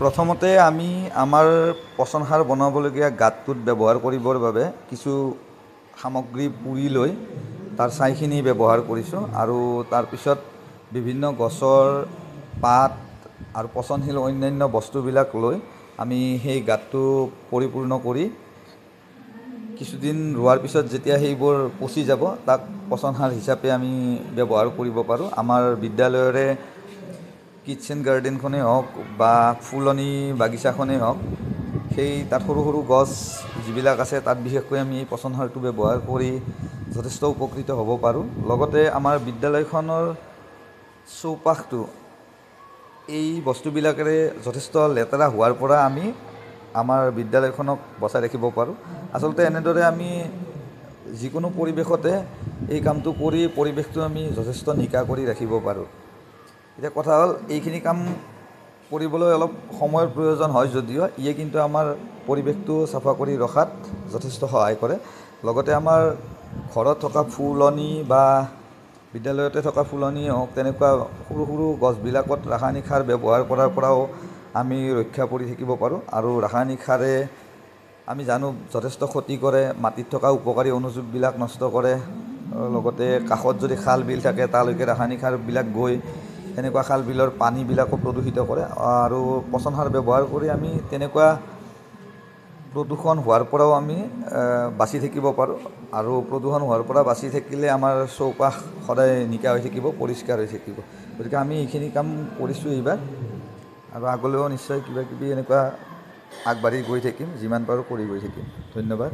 প্ৰথমতে আমি আমাৰ পচন সাৰ বনাবলগীয়া গাঁতটোত ব্যৱহাৰ কৰিবৰ বাবে কিছু সামগ্ৰী পুৰি লৈ তাৰ ছাইখিনি ব্যৱহাৰ কৰিছোঁ আৰু তাৰপিছত বিভিন্ন গছৰ পাত আৰু পচনশীল অন্যান্য বস্তুবিলাক লৈ আমি সেই গাঁতটো পৰিপূৰ্ণ কৰি কিছুদিন ৰোৱাৰ পিছত যেতিয়া সেইবোৰ পচি যাব তাক পচন সাৰ হিচাপে আমি ব্যৱহাৰ কৰিব পাৰোঁ। আমাৰ বিদ্যালয়ৰে কিটচেন গাৰ্ডেনখনেই হওক বা ফুলনি বাগিচাখনেই হওক, সেই তাত সৰু সৰু গছ যিবিলাক আছে তাত বিশেষকৈ আমি পচন সাৰটো ব্যৱহাৰ কৰি যথেষ্ট উপকৃত হ'ব পাৰোঁ। লগতে আমাৰ বিদ্যালয়খনৰ চৌপাশটো এই বস্তুবিলাকেৰে যথেষ্ট লেতেৰা হোৱাৰ পৰা আমি আমাৰ বিদ্যালয়খনক বচাই ৰাখিব পাৰোঁ। আচলতে এনেদৰে আমি যিকোনো পৰিৱেশতে এই কামটো কৰি পৰিৱেশটো আমি যথেষ্ট নিকা কৰি ৰাখিব পাৰোঁ। এতিয়া কথা হ'ল এইখিনি কাম কৰিবলৈ অলপ সময়ৰ প্ৰয়োজন হয় যদিও ইয়ে কিন্তু আমাৰ পৰিৱেশটো চাফা কৰি ৰখাত যথেষ্ট সহায় কৰে। লগতে আমাৰ ঘৰত থকা ফুলনি বা বিদ্যালয়তে থকা ফুলনি হওক, তেনেকুৱা সৰু সৰু গছবিলাকত ৰাসায়নিক সাৰ ব্যৱহাৰ কৰাৰ পৰাও আমি ৰক্ষা পৰি থাকিব পাৰোঁ। আৰু ৰাসায়নিক সাৰে আমি জানো যথেষ্ট ক্ষতি কৰে, মাটিত থকা উপকাৰী অনুজীৱবিলাক নষ্ট কৰে। লগতে কাষত যদি খাল বিল থাকে তালৈকে ৰাসায়নিক সাৰবিলাক গৈ তেনেকুৱা খাল বিলৰ পানীবিলাকো প্ৰদূষিত কৰে। আৰু পচন সাৰ ব্যৱহাৰ কৰি আমি তেনেকুৱা প্ৰদূষণ হোৱাৰ পৰাও আমি বাচি থাকিব পাৰোঁ। আৰু প্ৰদূষণ হোৱাৰ পৰা বাচি থাকিলে আমাৰ চৌপাশ সদায় নিকা হৈ থাকিব, পৰিষ্কাৰ হৈ থাকিব। গতিকে আমি এইখিনি কাম কৰিছোঁ এইবাৰ, আৰু আগলৈও নিশ্চয় কিবা কিবি এনেকুৱা আগবাঢ়ি গৈ থাকিম, যিমান পাৰোঁ কৰি গৈ থাকিম। ধন্যবাদ।